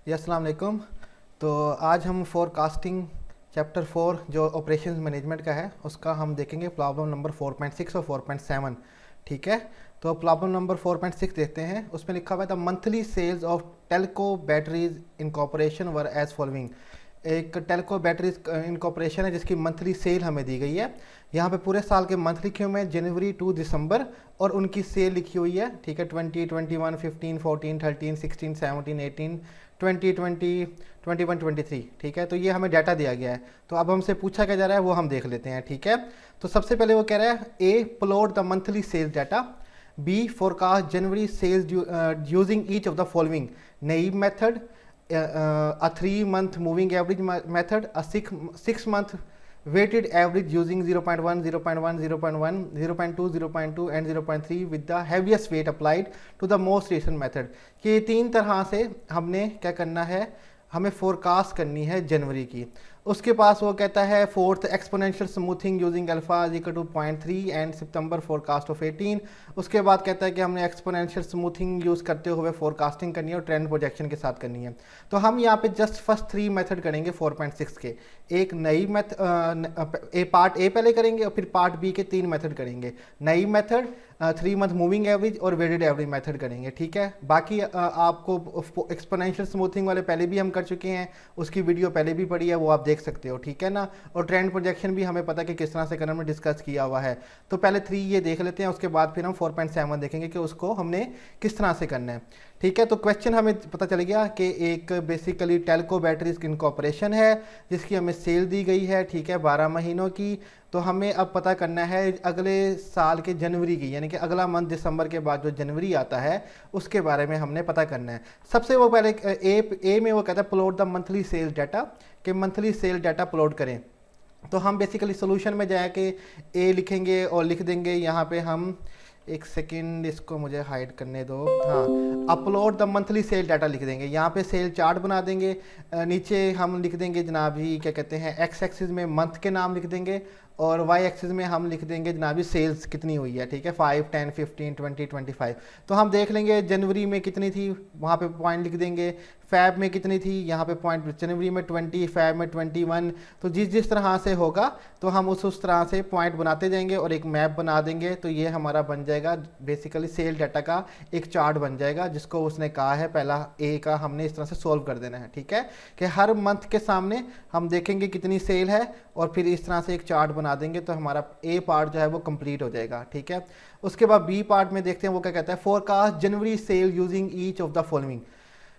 जी अस्सलाम वालेकुम। तो आज हम फोरकास्टिंग चैप्टर 4 जो ऑपरेशंस मैनेजमेंट का है उसका हम देखेंगे प्रॉब्लम नंबर 4.6 और 4.7। ठीक है, तो प्रॉब्लम नंबर 4.6 देखते हैं। उसमें लिखा हुआ है the monthly sales of Telco batteries incorporation were as following. एक टेल्को बैटरीज इनकॉर्पोरेशन है जिसकी मंथली सेल हमें दी गई है। यहाँ पे पूरे साल के मंथ लिखे हुए हैं, जनवरी टू दिसंबर, और उनकी सेल लिखी हुई है। ठीक है, 20, 21, 15, 14, 13, 16, 17, 18, 20, 20, 21, 23। ठीक है, तो ये हमें डाटा दिया गया है। तो अब हमसे पूछा क्या जा रहा है वो हम देख लेते हैं। ठीक है, तो सबसे पहले वो कह रहा है A plot the monthly sales data, B forecast January sales using each of the following naive method, a 3-month moving average method, a 6-month weighted average using 0.1, 0.1, 0.1, 0.2, 0.2 and 0.3 with the heaviest weight applied to the most recent method। कि 3 तरह से हमने क्या करना है, हमें forecast करनी है जनवरी की। उसके पास वो कहता है fourth exponential smoothing using alpha is equal to 0.3 and September forecast of 18। उसके बाद कहता है कि हमने एक्सपोनेंशियल स्मूथिंग यूज़ करते हुए फोरकास्टिंग करनी है और ट्रेंड प्रोजेक्शन के साथ करनी है। तो हम यहाँ पे जस्ट फर्स्ट 3 मेथड करेंगे 4.6 के। एक नई पार्ट ए पहले करेंगे और फिर पार्ट बी के 3 मेथड करेंगे। नई मेथड 3 मंथ मूविंग एवरेज और वेटेड एवरेज मेथड करेंगे। ठीक है, बाकी आपको एक्सपोनेंशियल स्मूथिंग वाले पहले भी हम कर चुके हैं, उसकी वीडियो पहले भी पड़ी है, वो आप देख सकते हो। ठीक है ना, और ट्रेंड प्रोजेक्शन भी हमें पता है कि किस तरह से करना, हमने डिस्कस किया हुआ है। तो पहले 3 ये देख लेते हैं, उसके बाद फिर हम 4.7 देखेंगे कि उसको हमने किस तरह से करना है। ठीक है, तो क्वेश्चन हमें पता चल गया कि एक बेसिकली टेल्को बैटरीज इनकॉर्पोरेशन है जिसकी हमें सेल दी गई है। ठीक है, 12 महीनों की। तो हमें अब पता करना है अगले साल के जनवरी की, यानी कि अगला मंथ दिसंबर के बाद जो जनवरी आता है उसके बारे में हमने पता करना है। सबसे वो पहले ए में वो कहता है plot the monthly sales data, कि मंथली सेल डाटा प्लॉट करें। तो हम बेसिकली सोल्यूशन में जाके ए लिखेंगे और लिख देंगे यहाँ पे हम, एक सेकेंड इसको मुझे हाइड करने दो। हाँ, upload the monthly sale data लिख देंगे, यहाँ पे सेल चार्ट बना देंगे। नीचे हम लिख देंगे जनाब जी क्या कहते हैं, एक्स एक्सिस में मंथ के नाम लिख देंगे और वाई एक्सिस में हम लिख देंगे जनाबी सेल्स कितनी हुई है। ठीक है, 5, 10, 15, 20, 25। तो हम देख लेंगे जनवरी में कितनी थी, वहाँ पे पॉइंट लिख देंगे। फैब में कितनी थी, यहाँ पे पॉइंट, जनवरी में 20, फैब में 21। तो जिस तरह से होगा तो हम उस तरह से पॉइंट बनाते जाएंगे और एक मैप बना देंगे। तो ये हमारा बन जाएगा बेसिकली सेल डाटा का एक चार्ट बन जाएगा, जिसको उसने कहा है पहला ए का हमने इस तरह से सोल्व कर देना है। ठीक है, कि हर मंथ के सामने हम देखेंगे कितनी सेल है और फिर इस तरह से एक चार्ट बना देंगे, तो हमारा ए पार्ट जो है वो कंप्लीट हो जाएगा। ठीक है, उसके बाद बी पार्ट में देखते हैं वो क्या कहता है, forecast January sale using each of the following.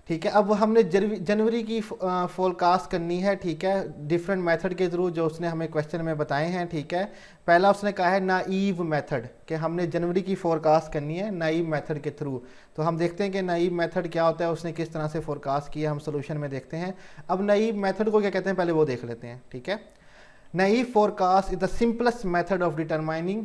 ठीक है, अब हमने जनवरी की फोरकास्ट करनी है। ठीक है, डिफरेंट मेथड के थ्रू जो उसने हमें क्वेश्चन में बताए हैं। ठीक है, पहला उसने कहा है नाइव मेथड, कि हमने जनवरी की फोरकास्ट करनी है नाइव मेथड के थ्रू। तो हम देखते हैं कि नाइव मेथड क्या होता है, उसने किस तरह से फोरकास्ट किया, हम सोल्यूशन में देखते हैं। अब नाइव मेथड को क्या कहते हैं पहले वो देख लेते हैं। ठीक है, naive forecast is the simplest method of determining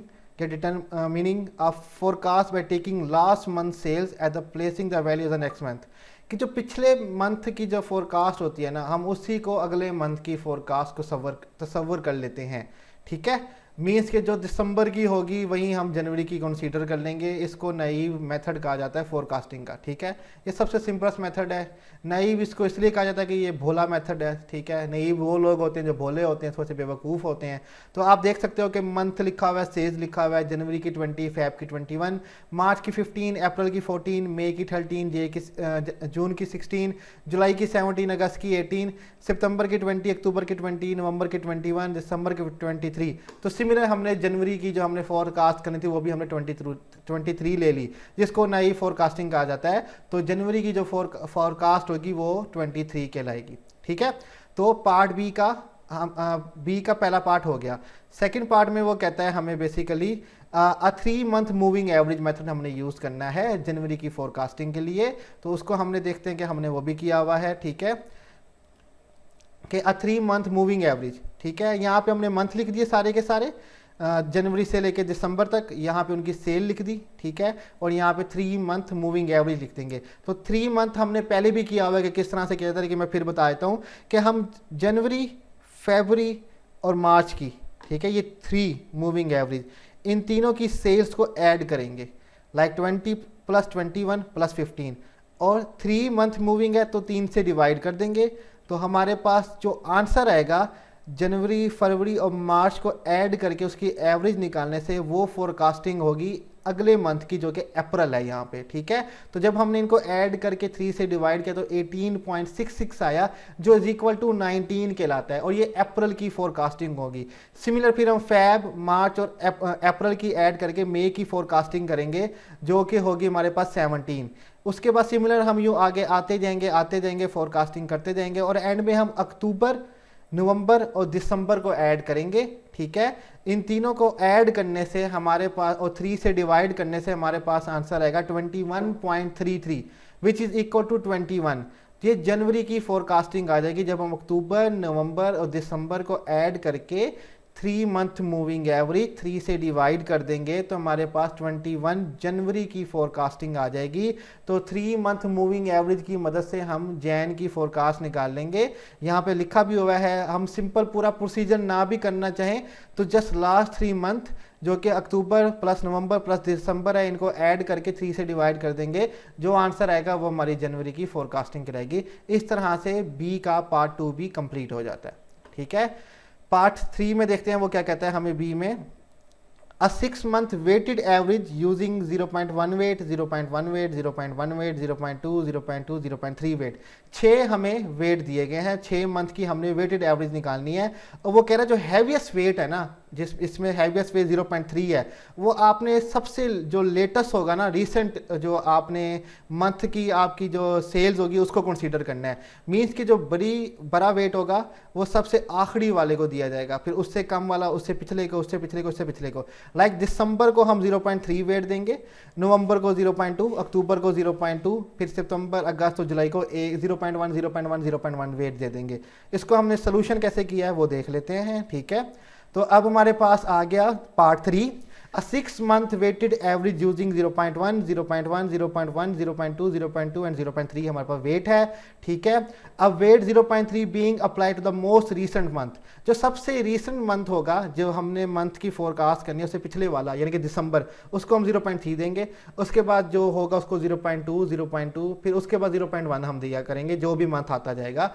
meaning of forecast by taking last month sales at the placing the value of the next month। कि जो पिछले मंथ की जो फोरकास्ट होती है ना, हम उसी को अगले मंथ की फोरकास्ट को तस्वर कर लेते हैं। ठीक है, मीन्स के जो दिसंबर की होगी वही हम जनवरी की कंसीडर कर लेंगे। इसको नाइव मेथड कहा जाता है फोरकास्टिंग का। ठीक है, ये सबसे सिंपलेस्ट मेथड है। नाइव इसको इसलिए कहा जाता है कि ये भोला मेथड है। ठीक है, नाइव वो लोग होते हैं जो भोले होते हैं, थोड़े से बेवकूफ़ होते हैं। तो आप देख सकते हो कि मंथ लिखा हुआ है, सेल्स लिखा हुआ है, जनवरी की 20, फैब की 21, मार्च की 15, अप्रैल की 14, मई की 13, जून की 16, जुलाई की 17, अगस्त की 18, सितंबर की 20, अक्टूबर की 20, नवंबर की 21, दिसंबर की 23। तो सिमिलर हमने जनवरी की जो हमने फोरकास्ट करनी थी वो भी हमने 23 ले ली, जिसको नई फोरकास्टिंग कहा जाता है। तो जनवरी की जो फोरकास्ट होगी वो 23 कहलाएगी। ठीक है, तो पार्ट बी का बी का पहला पार्ट हो गया। सेकंड पार्ट में वो कहता है हमें basically 3 month moving average method हमने यूज़ करना है जनवरी की फोरकास्टिंग के लिए। तो उसको हमने देखते हैं कि हमने वो भी किया हुआ है। ठीक है, कि 3 मंथ मूविंग एवरेज। ठीक है, यहाँ पे हमने मंथ लिख दिए सारे के सारे, जनवरी से लेके दिसंबर तक, यहाँ पे उनकी सेल लिख दी। ठीक है, और यहाँ पे 3 मंथ मूविंग एवरेज लिख देंगे। तो 3 मंथ हमने पहले भी किया हुआ है कि किस तरह से किया जाता है, कि मैं फिर बता देता हूँ कि हम जनवरी, फरवरी और मार्च की, ठीक है, ये 3 मूविंग एवरेज, इन तीनों की सेल्स को ऐड करेंगे, लाइक 20 + 21 + 15। और 3 मंथ मूविंग है तो 3 से डिवाइड कर देंगे, तो हमारे पास जो आंसर आएगा जनवरी, फरवरी और मार्च को ऐड करके उसकी एवरेज निकालने से वो फोरकास्टिंग होगी अगले मंथ की, जो कि अप्रैल है यहाँ पे, ठीक है। तो जब हमने इनको ऐड करके 3 से डिवाइड किया तो 18.66 आया, जो इज इक्वल टू 19 कहलाता है, और ये अप्रैल की फोरकास्टिंग होगी। सिमिलर फिर हम फैब, मार्च और अप्रैल की ऐड करके मई की फोरकास्टिंग करेंगे, जो कि होगी हमारे पास 17। उसके बाद सिमिलर हम यूँ आगे आते जाएंगे फोरकास्टिंग करते जाएंगे, और एंड में हम अक्टूबर, नवंबर और दिसंबर को ऐड करेंगे, ठीक है। इन तीनों को ऐड करने से हमारे पास, और 3 से डिवाइड करने से हमारे पास आंसर आएगा 21.33, विच इज इक्वल टू 21। ये जनवरी की फोरकास्टिंग आ जाएगी जब हम अक्टूबर, नवंबर और दिसंबर को ऐड करके 3 मंथ मूविंग एवरेज 3 से डिवाइड कर देंगे, तो हमारे पास 21 जनवरी की फोरकास्टिंग आ जाएगी। तो 3 मंथ मूविंग एवरेज की मदद से हम जैन की फोरकास्ट निकाल लेंगे। यहाँ पे लिखा भी हुआ है, हम सिंपल पूरा प्रोसीजर ना भी करना चाहें तो जस्ट लास्ट 3 मंथ जो कि अक्टूबर प्लस नवंबर प्लस दिसंबर है, इनको ऐड करके 3 से डिवाइड कर देंगे, जो आंसर आएगा वो हमारी जनवरी की फोरकास्टिंग कराएगी। इस तरह से बी का पार्ट 2 भी कंप्लीट हो जाता है, ठीक है। पार्ट 3 में देखते हैं वो क्या कहता है हमें बी में। A 6 month weighted average using 0.1 weight, 0.1 weight, 0.1 weight, 0.2, 0.2, 0.3 weight। 6 हमें वेट दिए गए हैं, 6 मंथ की हमने वेटेड एवरेज निकालनी है। और वो कह रहा है जो हैवीएस्ट वेट है ना, जिस इसमें हैवीएस्ट वेट 0.3 है, वो आपने सबसे जो लेटेस्ट होगा ना, रिसेंट जो आपने मंथ की आपकी जो सेल्स होगी उसको कंसीडर करना है। मीन्स कि जो बड़ा वेट होगा वो सबसे आखिरी वाले को दिया जाएगा, फिर उससे कम वाला उससे पिछले को, उससे पिछले को, उससे पिछले को। लाइक दिसंबर को हम 0.3 वेट देंगे, नवंबर को 0.2, अक्टूबर को 0.2, फिर सितंबर, अगस्त और जुलाई को 0.1, 0.1, 0.1 वेट दे देंगे। इसको हमने सोल्यूशन कैसे किया है वो देख लेते हैं, ठीक है। तो अब हमारे पास आ गया part 3, A 6 month weighted average using 0.1, 0.1, 0.1, 0.2, 0.2 and 0.3 हमारे पास वेट है, ठीक है। अब wait 0.3 being applied to the most recent month, जो सबसे recent month होगा, जो हमने मंथ की फोरकास्ट करनी है उससे पिछले वाला यानी कि दिसंबर, उसको हम 0.3 देंगे। उसके बाद जो होगा उसको 0.2, 0.2, फिर उसके बाद 0.1 हम दिया करेंगे, जो भी मंथ आता जाएगा।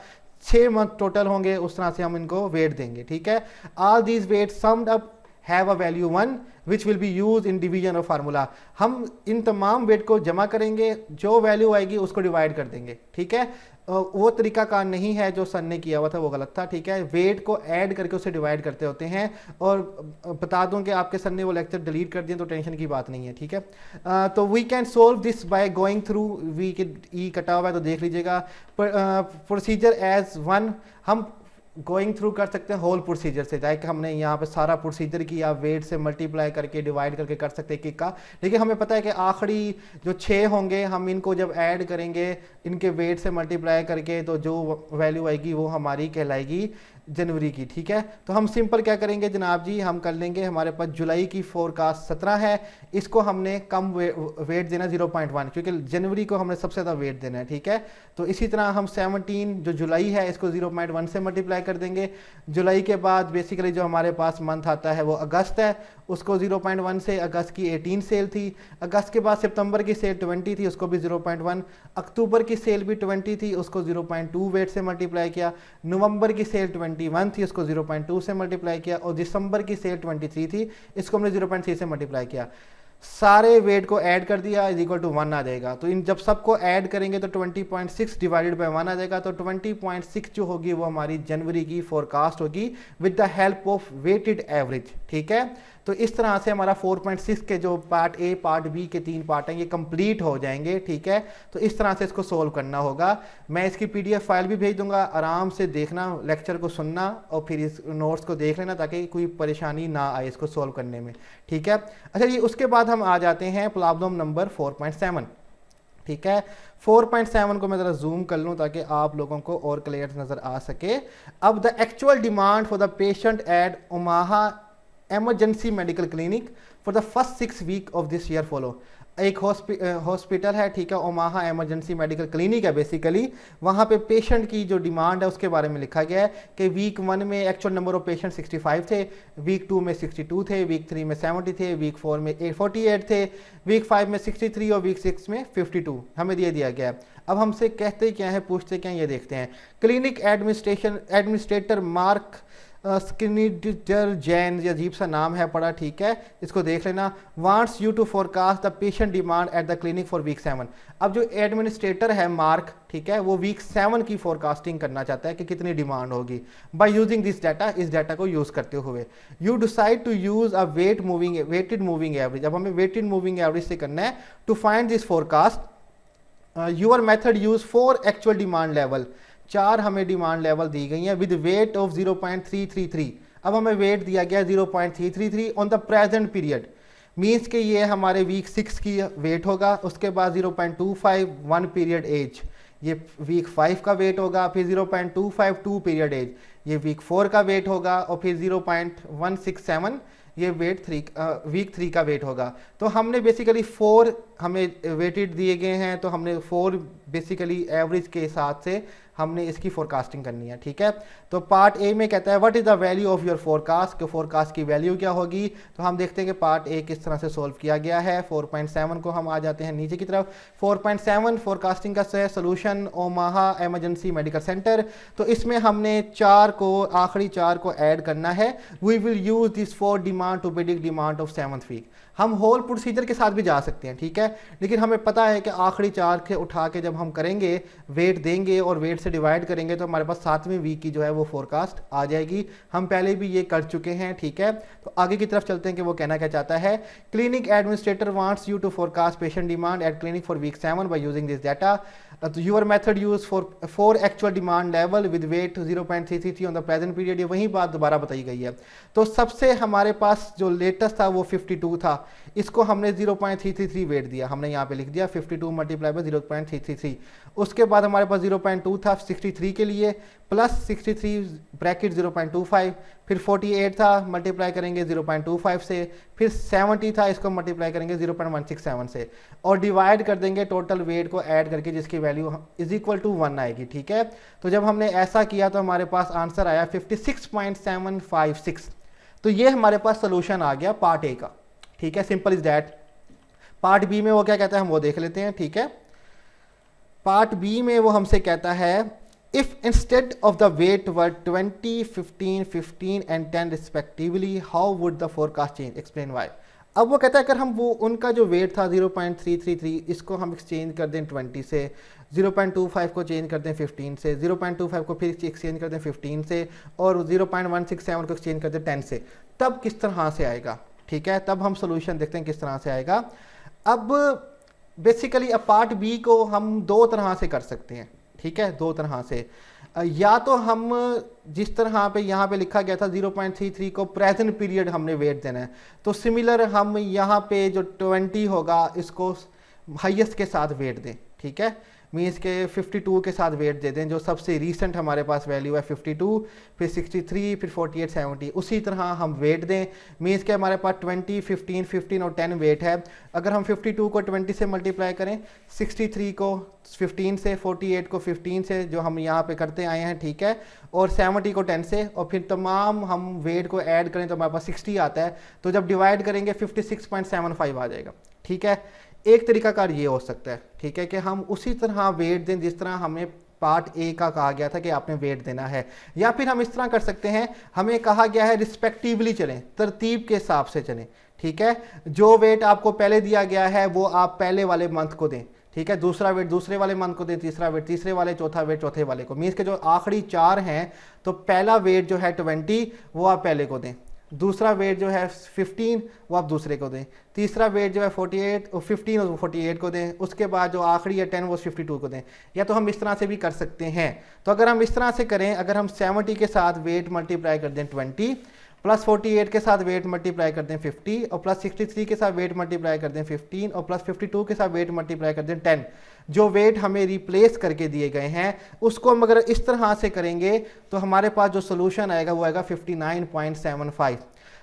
6 मंथ टोटल होंगे, उस तरह से हम इनको वेट देंगे, ठीक है। All these weight summed up have a value 1 which will be use in division of formula. हम इन तमाम वेट को जमा करेंगे, जो वैल्यू आएगी उसको डिवाइड कर देंगे, ठीक है। वो तरीका कार नहीं है जो सर ने किया हुआ था, वो गलत था, ठीक है। वेट को ऐड करके उसे डिवाइड करते होते हैं, और बता दूं कि आपके सर ने वो लेक्चर डिलीट कर दिए तो टेंशन की बात नहीं है, ठीक है। तो we can solve this by going through, वी के ई कटा हुआ है तो देख लीजिएगा। प्रोसीजर एज 1 हम गोइंग थ्रू कर सकते हैं होल प्रोसीजर से, लाइक हमने यहाँ पे सारा प्रोसीजर किया, वेट से मल्टीप्लाई करके डिवाइड करके कर सकते हैं एक का। लेकिन हमें पता है कि आखिरी जो 6 होंगे हम इनको जब ऐड करेंगे इनके वेट से मल्टीप्लाई करके, तो जो वैल्यू आएगी वो हमारी कहलाएगी जनवरी की, ठीक है। तो हम सिंपल क्या करेंगे जनाब जी, हम कर लेंगे, हमारे पास जुलाई की फोरकास्ट 17 है, इसको हमने कम वेट देना 0.1, क्योंकि जनवरी को हमने सबसे ज़्यादा वेट देना है, ठीक है। तो इसी तरह हम 17 जो जुलाई है इसको 0.1 से मल्टीप्लाई कर देंगे। जुलाई के बाद बेसिकली जो हमारे पास मंथ आता है वो अगस्त है, उसको 0.1 से, अगस्त की 18 सेल थी। अगस्त के बाद सितंबर की सेल 20 थी, उसको भी 0.1। अक्टूबर की सेल भी 20 थी, उसको 0.2 वेट से मल्टीप्लाई किया। नवंबर की सेल 21 थी, उसको 0.2 से मल्टीप्लाई किया, और दिसंबर की सेल 23 थी, इसको हमने 0.3 से मल्टीप्लाई किया। सारे वेट को ऐड कर दिया, इज इक्वल टू 1 आ जाएगा। तो इन जब सबको ऐड करेंगे तो 20.6 डिवाइडेड बाय 1 आ जाएगा। तो 20.6 जो होगी वो हमारी जनवरी की फोरकास्ट होगी with the help of weighted average, ठीक है। तो इस तरह से हमारा 4.6 के जो पार्ट ए, पार्ट बी के 3 पार्ट हैं ये कंप्लीट हो जाएंगे, ठीक है। तो इस तरह से इसको सोल्व करना होगा। मैं इसकी पीडीएफ फाइल भी भेज दूंगा, आराम से देखना, लेक्चर को सुनना और फिर इस नोट्स को देख लेना ताकि कोई परेशानी ना आए इसको सोल्व करने में, ठीक है। अच्छा जी, उसके बाद हम आ जाते हैं प्रॉब्लम नंबर 4.7, ठीक है। 4.7 को मैं ज़रा जूम कर लूँ ताकि आप लोगों को और क्लियर नज़र आ सके। अब the actual demand for the patient at Omaha emergency medical clinic for the first 6 weeks of this year follow। एक हॉस्पिटल है, ठीक है, ओमाहा इमरजेंसी मेडिकल क्लिनिक है बेसिकली। वहाँ पे पेशेंट की जो डिमांड है उसके बारे में लिखा गया है कि वीक 1 में एक्चुअल नंबर ऑफ पेशेंट 65 थे, वीक 2 में 62 थे, वीक 3 में 70 थे, वीक 4 में 48 थे, वीक 5 में 63 और वीक 6 में 52 हमें दिया गया है। अब हमसे कहते क्या है, पूछते क्या है, ये देखते हैं। क्लिनिक एडमिनिस्ट्रेटर मार्क स्किनिडर जैन, ये अजीब सा नाम है पड़ा, ठीक है, इसको देख लेना। Wants you to forecast the patient demand at the clinic for week 7। अब जो एडमिनिस्ट्रेटर है मार्क, ठीक है, वो वीक 7 की फोरकास्टिंग करना चाहता है कि कितनी डिमांड होगी बाय यूजिंग दिस डाटा, इस डाटा को यूज करते हुए। You decide to use a weighted moving average. अब हमें वेटेड मूविंग एवरेज से करना है to find this forecast. Your method use 4 actual demand level, 4 हमें डिमांड लेवल दी गई हैं विद वेट ऑफ 0.333। अब हमें वेट दिया गया 0.333 on the present period, means कि ये हमारे वीक 6 की वेट होगा। उसके बाद 0.25 1 पीरियड एज, ये वीक 5 का वेट होगा। फिर 0.25 2 पीरियड एज, ये वीक 4 का वेट होगा। और फिर 0.167 ये वीक 3 का वेट होगा। तो हमने बेसिकली 4 हमें वेटेड दिए गए हैं, तो हमने 4 बेसिकली एवरेज के हिसाब से हमने इसकी फोरकास्टिंग करनी है, ठीक है। तो पार्ट ए में कहता है what is the value of your forecast, कि फोरकास्ट की वैल्यू क्या होगी। तो हम देखते हैं कि पार्ट ए किस तरह से सोल्व किया गया है। 4.7 को हम आ जाते हैं नीचे की तरफ। 4.7 फोरकास्टिंग का solution Omaha emergency medical centre. तो इसमें हमने 4 को, आखिरी 4 को ऐड करना है। We will use this for demand to predict demand of 7th week. हम होल प्रोसीजर के साथ भी जा सकते हैं, ठीक है, लेकिन हमें पता है कि आखिरी 4 के उठा के जब हम करेंगे, वेट देंगे और वेट से डिवाइड करेंगे, तो हमारे पास 7वें वीक की जो है वो फोरकास्ट आ जाएगी। हम पहले भी ये कर चुके हैं, ठीक है। तो आगे की तरफ चलते हैं कि वो कहना क्या चाहता है। Clinic administrator wants you to forecast patient demand at clinic for week 7 by using this data. Your method use for actual demand level with weight 0.333 on the present period. ये वही बात दोबारा बताई गई है। तो सबसे हमारे पास जो लेटेस्ट था वो 52 था, इसको हमने 0.333 वेट दिया, हमने यहाँ पे लिख दिया 52 मल्टीप्लाई बाय 0.333। उसके बाद हमारे पास 0.2 था 63 के लिए, प्लस 63 ब्रैकेट 0.25, फिर 48 था, मल्टीप्लाई करेंगे 0.25 से, फिर 70 था, इसको मल्टीप्लाई करेंगे 0.167 से, और डिवाइड कर देंगे टोटल वेट को ऐड करके, जिसकी वैल्यू इज इक्वल टू 1 आएगी, ठीक है। तो जब हमने ऐसा किया तो हमारे पास आंसर आया 56.756। तो ये हमारे पास सोल्यूशन आ गया पार्ट ए का, ठीक है, simple is that. Part B में वो क्या कहता है हम वो देख लेते हैं, ठीक है। पार्ट बी में वो हमसे कहता है if instead of the weight were 20, 15, 15 and 10 respectively, how would the forecast change, explain why. अब वो कहता है अगर हम वो उनका जो वेट था 0.333, इसको हम एक्सचेंज कर दें 20 से, 0.25 को चेंज कर दें 15 से, 0.25 को फिर एक्सचेंज कर दें 15 से, और 0.167 को एक्सचेंज कर दें 10 से, तब किस तरह से आएगा, ठीक है। तब हम सोल्यूशन देखते हैं किस तरह से आएगा। अब बेसिकली अब पार्ट बी को हम 2 तरह से कर सकते हैं, ठीक है, 2 तरह से। या तो हम जिस तरह पे यहाँ पे लिखा गया था 0.33 को प्रेजेंट पीरियड हमने वेट देना है, तो सिमिलर हम यहाँ पे जो 20 होगा इसको हाईएस्ट के साथ वेट दें, ठीक है, मीन्स के 52 के साथ वेट दे दें, जो सबसे रीसेंट हमारे पास वैल्यू है 52, फिर 63, फिर 48, 70, उसी तरह हम वेट दें। मीन्स के हमारे पास 20, 15, 15 और 10 वेट है। अगर हम 52 को 20 से मल्टीप्लाई करें, 63 को 15 से, 48 को 15 से, जो हम यहाँ पे करते आए हैं, ठीक है, और 70 को 10 से, और फिर तमाम हम वेट को ऐड करें तो हमारे पास 60 आता है। तो जब डिवाइड करेंगे 56.75 आ जाएगा, ठीक है। एक तरीका कार ये हो सकता है, ठीक है, कि हम उसी तरह वेट दें जिस तरह हमें पार्ट ए का कहा गया था कि आपने वेट देना है। या फिर हम इस तरह कर सकते हैं, हमें कहा गया है रिस्पेक्टिवली चलें, तरतीब के हिसाब से चलें, ठीक है। जो वेट आपको पहले दिया गया है वो आप पहले वाले मंथ को दें, ठीक है, दूसरा वेट दूसरे वाले मंथ को दें, तीसरा वेट तीसरे वाले, चौथा वेट चौथे वाले को। मीन्स के जो आखिरी 4 हैं, तो पहला वेट जो है 20 वो आप पहले को दें, दूसरा वेट जो है 15 वो आप दूसरे को दें, तीसरा वेट जो है 48 और 15 और 48 को दें, उसके बाद जो आखिरी है 10 वो 52 को दें। या तो हम इस तरह से भी कर सकते हैं। तो अगर हम इस तरह से करें, अगर हम 70 के साथ वेट मल्टीप्लाई कर दें 20, प्लस 48 के साथ वेट मल्टीप्लाई कर दें 50, और प्लस 63 के साथ वेट मल्टीप्लाई कर दें 15, और प्लस 52 के साथ वेट मल्टीप्लाई कर दें 10, जो वेट हमें रिप्लेस करके दिए गए हैं उसको हम अगर इस तरह से करेंगे तो हमारे पास जो सोल्यूशन आएगा वो आएगा 59.75।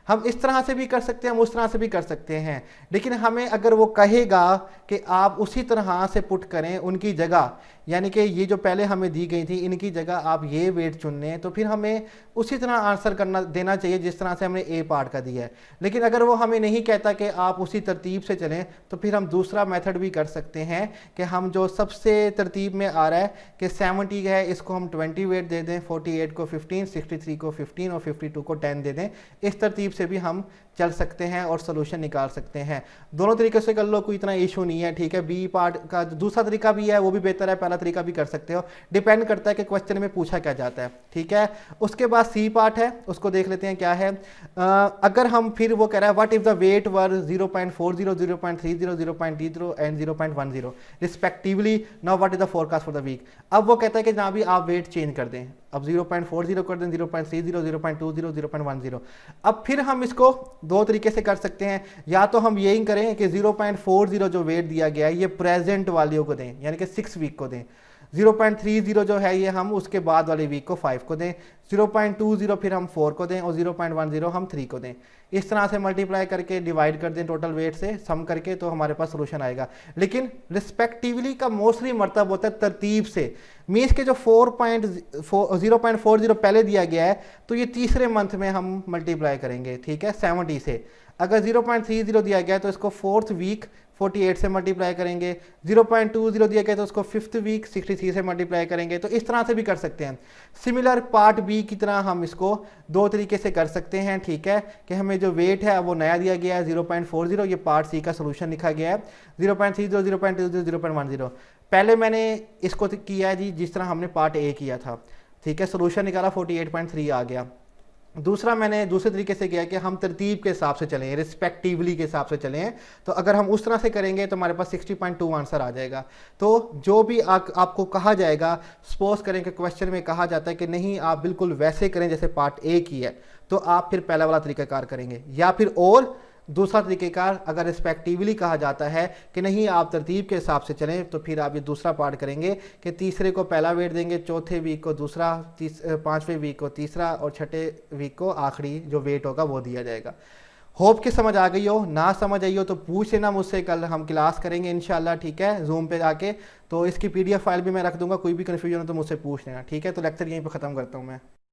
हम इस तरह से भी कर सकते हैं, हम उस तरह से भी कर सकते हैं, लेकिन हमें अगर वो कहेगा कि आप उसी तरह से पुट करें उनकी जगह, यानी कि ये जो पहले हमें दी गई थी इनकी जगह आप ये वेट चुन लें, तो फिर हमें उसी तरह आंसर करना देना चाहिए जिस तरह से हमने ए पार्ट का दिया है। लेकिन अगर वो हमें नहीं कहता कि आप उसी तरतीब से चलें, तो फिर हम दूसरा मेथड भी कर सकते हैं कि हम जो सबसे तरतीब में आ रहा है कि 70 है, इसको हम 20 वेट दे दें, 48 को 15, 63 को 15 और 52 को 10 दे दें। इस तरतीब से भी हम चल सकते हैं और सोल्यूशन निकाल सकते हैं। दोनों तरीके से कर लो, कोई इतना इशू नहीं है, ठीक है। बी पार्ट का दूसरा तरीका भी है, वो भी बेहतर है, पहला तरीका भी कर सकते हो, डिपेंड करता है कि क्वेश्चन में पूछा क्या जाता है, ठीक है। उसके बाद सी पार्ट है, उसको देख लेते हैं क्या है। अगर हम फिर वो कह रहा है what if the weight were 0.40, 0.30, 0.30 and 0.10 respectively, now what is the forecast for the week. अब वो कहता है कि जहाँ भी आप वेट चेंज कर दें, अब 0.40 कर दें, 0.30, 0.20, 0.10। अब फिर हम इसको दो तरीके से कर सकते हैं, या तो हम यही करें कि 0.40 जो वेट दिया गया है ये प्रेजेंट वालियों को दें, यानी कि 6 वीक को दें। 0.30 जो है ये हम उसके बाद वाले वीक को 5 को दें, 0.20 फिर हम 4 को दें और 0.10 हम 3 को दें। इस तरह से मल्टीप्लाई करके डिवाइड कर दें टोटल वेट से सम करके, तो हमारे पास सोल्यूशन आएगा। लेकिन रिस्पेक्टिवली का मोस्टली मतलब होता है तरतीब से, मीन्स के जो 0.40 पहले दिया गया है तो ये तीसरे मंथ में हम मल्टीप्लाई करेंगे, ठीक है, 70 से। अगर 0.30 दिया गया है तो इसको 4th वीक 48 से मल्टीप्लाई करेंगे, 0.20 दिया गया तो उसको 5th वीक 63 से मल्टीप्लाई करेंगे। तो इस तरह से भी कर सकते हैं। सिमिलर पार्ट बी की तरह हम इसको दो तरीके से कर सकते हैं, ठीक है, कि हमें जो वेट है वो नया दिया गया है 0.40, ये पार्ट सी का सोल्यूशन लिखा गया है 0.30, 0.20, 0.10। पहले मैंने इसको किया है जी जिस तरह हमने पार्ट ए किया था, ठीक है, सोल्यूशन निकाला 48.3 आ गया। दूसरा मैंने दूसरे तरीके से किया कि हम तरतीब के हिसाब से चलें, रिस्पेक्टिवली के हिसाब से चलें। तो अगर हम उस तरह से करेंगे तो हमारे पास 60.2 आंसर आ जाएगा। तो जो भी आपको कहा जाएगा, सपोज करें कि क्वेश्चन में कहा जाता है कि नहीं आप बिल्कुल वैसे करें जैसे पार्ट ए की है, तो आप फिर पहला वाला तरीकाकार करेंगे, या फिर और दूसरा तरीक़ेकार अगर रिस्पेक्टिवली कहा जाता है कि नहीं आप तरतीब के हिसाब से चलें, तो फिर आप ये दूसरा पार्ट करेंगे कि तीसरे को पहला वेट देंगे, चौथे वीक को दूसरा, पांचवें वीक को तीसरा और छठे वीक को आखिरी जो वेट होगा वो दिया जाएगा। होप कि समझ आ गई हो, ना समझ आई हो तो पूछ लेना मुझसे, कल हम क्लास करेंगे इंशाल्लाह, ठीक है, जूम पे जाके। तो इसकी PDF फाइल भी मैं रख दूंगा, कोई भी कन्फ्यूजन हो तो मुझसे पूछ लेना, ठीक है। तो लेक्चर यहीं पर ख़त्म करता हूँ मैं।